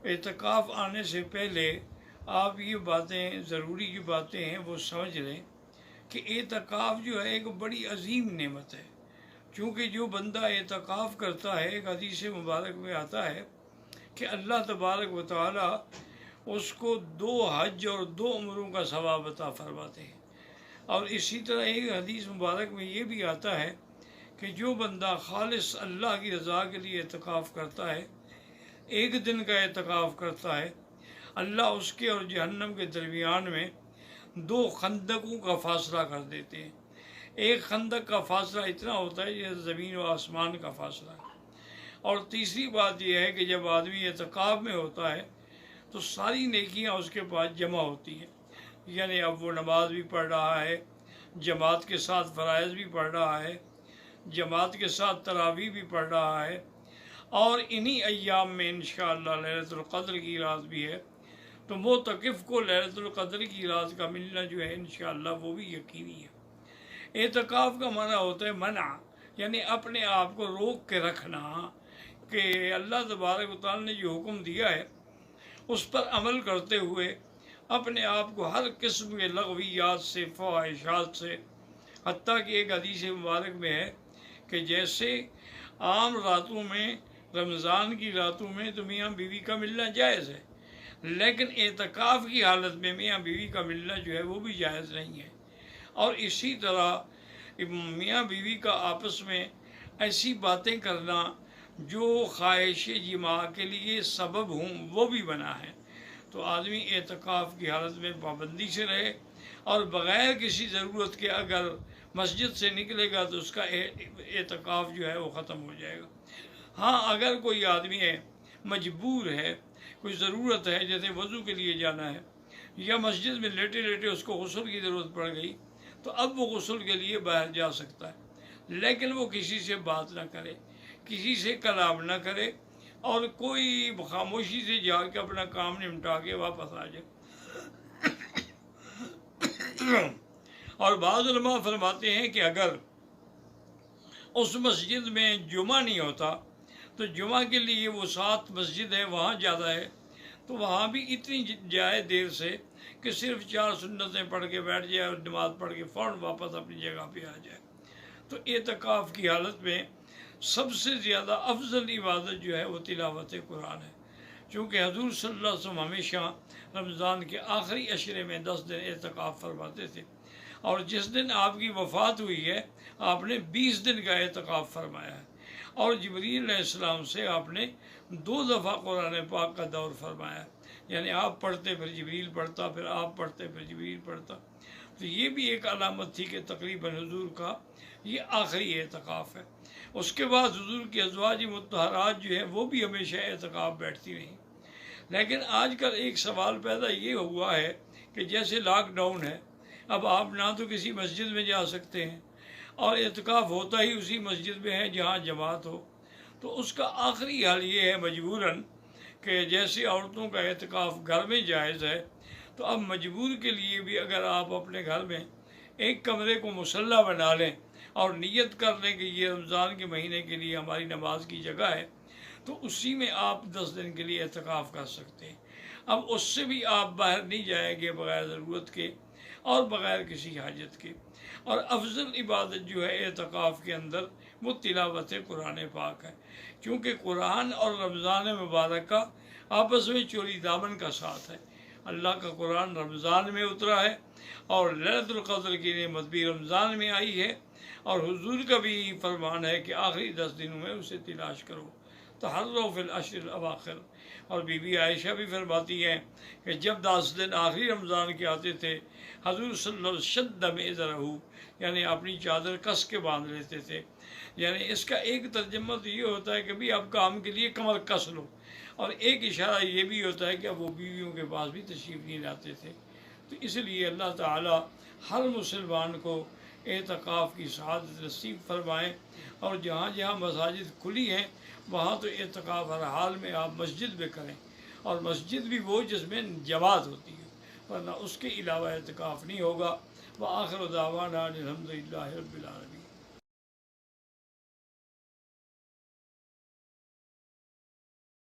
اعتکاف آنے سے پہلے آپ یہ باتیں ضروری کی باتیں ہیں وہ سمجھ لیں کہ اعتکاف جو ہے ایک بڑی عظیم نعمت ہے، چونکہ جو بندہ اعتکاف کرتا ہے، ایک حدیث مبارک میں آتا ہے کہ اللہ تبارک و تعالی اس کو 2 حج اور 2 عمروں کا ثواب عطا فرماتے ہیں۔ اور اسی طرح ایک حدیث مبارک میں یہ بھی آتا ہے کہ جو بندہ خالص اللہ کی رضا کے لیے اعتکاف کرتا ہے، 1 دن کا اعتکاف کرتا ہے، اللہ اس کے اور جہنم کے درمیان میں 2 خندقوں کا فاصلہ کر دیتے ہیں۔ ایک خندق کا فاصلہ اتنا ہوتا ہے جیسے زمین و آسمان کا فاصلہ ہے۔ اور تیسری بات یہ ہے کہ جب آدمی اعتکاف میں ہوتا ہے تو ساری نیکیاں اس کے پاس جمع ہوتی ہیں، یعنی اب وہ نماز بھی پڑھ رہا ہے، جماعت کے ساتھ فرائض بھی پڑھ رہا ہے، جماعت کے ساتھ تراویح بھی پڑھ رہا ہے، اور انہی ایام میں انشاءاللہ لیلۃ القدر کی رات بھی ہے، تو معتکف کو لیلۃ القدر کی رات کا ملنا جو ہے انشاءاللہ وہ بھی یقینی ہے۔ اعتکاف کا معنی ہوتا ہے منع، یعنی اپنے آپ کو روک کے رکھنا کہ اللہ تبارک و تعالیٰ نے جو حکم دیا ہے اس پر عمل کرتے ہوئے اپنے آپ کو ہر قسم کے لغویات سے، فواہشات سے، حتیٰ کہ ایک حدیث مبارک میں ہے کہ جیسے عام راتوں میں، رمضان کی راتوں میں تو میاں بیوی کا ملنا جائز ہے، لیکن اعتکاف کی حالت میں میاں بیوی کا ملنا جو ہے وہ بھی جائز نہیں ہے۔ اور اسی طرح میاں بیوی کا آپس میں ایسی باتیں کرنا جو خواہش جماع کے لیے سبب ہوں وہ بھی منع ہے۔ تو آدمی اعتکاف کی حالت میں پابندی سے رہے، اور بغیر کسی ضرورت کے اگر مسجد سے نکلے گا تو اس کا اعتکاف جو ہے وہ ختم ہو جائے گا۔ ہاں اگر کوئی آدمی ہے، مجبور ہے، کوئی ضرورت ہے، جیسے وضو کے لیے جانا ہے، یا مسجد میں لیٹے لیٹے اس کو غسل کی ضرورت پڑ گئی، تو اب وہ غسل کے لیے باہر جا سکتا ہے، لیکن وہ کسی سے بات نہ کرے، کسی سے کلام نہ کرے، اور کوئی خاموشی سے جا کے اپنا کام نمٹا کے واپس آ جائے۔ اور بعض علماء فرماتے ہیں کہ اگر اس مسجد میں جمعہ نہیں ہوتا تو جمعہ کے لیے وہ 7 مسجد ہے وہاں جاتا ہے، تو وہاں بھی اتنی جائے دیر سے کہ صرف 4 سنتیں پڑھ کے بیٹھ جائے اور نماز پڑھ کے فوراً واپس اپنی جگہ پہ آ جائے۔ تو اعتکاف کی حالت میں سب سے زیادہ افضل عبادت جو ہے وہ تلاوت قرآن ہے، چونکہ حضور صلی اللہ علیہ وسلم ہمیشہ رمضان کے آخری عشرے میں 10 دن اعتکاف فرماتے تھے، اور جس دن آپ کی وفات ہوئی ہے آپ نے 20 دن کا اعتکاف فرمایا ہے، اور جبریل علیہ السلام سے آپ نے 2 دفعہ قرآن پاک کا دور فرمایا ہے، یعنی آپ پڑھتے پھر جبریل پڑھتا، پھر آپ پڑھتے پھر جبریل پڑھتا۔ تو یہ بھی ایک علامت تھی کہ تقریباً حضور کا یہ آخری اعتکاف ہے۔ اس کے بعد حضور کی ازواج مطہرات جو ہیں وہ بھی ہمیشہ اعتکاف بیٹھتی رہیں۔ لیکن آج کل ایک سوال پیدا یہ ہوا ہے کہ جیسے لاک ڈاؤن ہے، اب آپ نہ تو کسی مسجد میں جا سکتے ہیں، اور اعتکاف ہوتا ہی اسی مسجد میں ہے جہاں جماعت ہو، تو اس کا آخری حل یہ ہے مجبوراً کہ جیسے عورتوں کا اعتکاف گھر میں جائز ہے، تو اب مجبور کے لیے بھی اگر آپ اپنے گھر میں ایک کمرے کو مصلی بنا لیں اور نیت کر لیں کہ یہ رمضان کے مہینے کے لیے ہماری نماز کی جگہ ہے، تو اسی میں آپ 10 دن کے لیے اعتکاف کر سکتے ہیں۔ اب اس سے بھی آپ باہر نہیں جائیں گے بغیر ضرورت کے اور بغیر کسی حاجت کے۔ اور افضل عبادت جو ہے اعتکاف کے اندر وہ تلاوت قرآن پاک ہے، کیونکہ قرآن اور رمضان مبارک کا آپس میں چوری دامن کا ساتھ ہے۔ اللہ کا قرآن رمضان میں اترا ہے، اور لیلۃ القدر کی نعمت بھی رمضان میں آئی ہے، اور حضور کا بھی فرمان ہے کہ آخری 10 دنوں میں اسے تلاش کرو، تحروا فی العشر الاواخر۔ اور بی بی عائشہ بھی فرماتی ہیں کہ جب 10 دن آخری رمضان کے آتے تھے، حضور صلی اللہ علیہ وسلم شد مئزرہ، یعنی اپنی چادر کس کے باندھ لیتے تھے۔ یعنی اس کا ایک ترجمہ تو یہ ہوتا ہے کہ بھی اب کام کے لیے کمر کس لو، اور ایک اشارہ یہ بھی ہوتا ہے کہ اب وہ بیویوں کے پاس بھی تشریف نہیں لاتے تھے۔ تو اس لیے اللہ تعالی ہر مسلمان کو اعتکاف کی سعادت نصیب فرمائیں، اور جہاں جہاں مساجد کھلی ہیں وہاں تو اعتکاف ہر حال میں آپ مسجد میں کریں، اور مسجد بھی وہ جس میں جماعت ہوتی ہے، ورنہ اس کے علاوہ اعتکاف نہیں ہوگا۔ وآخر دعوانا الحمدللہ رب العالمین۔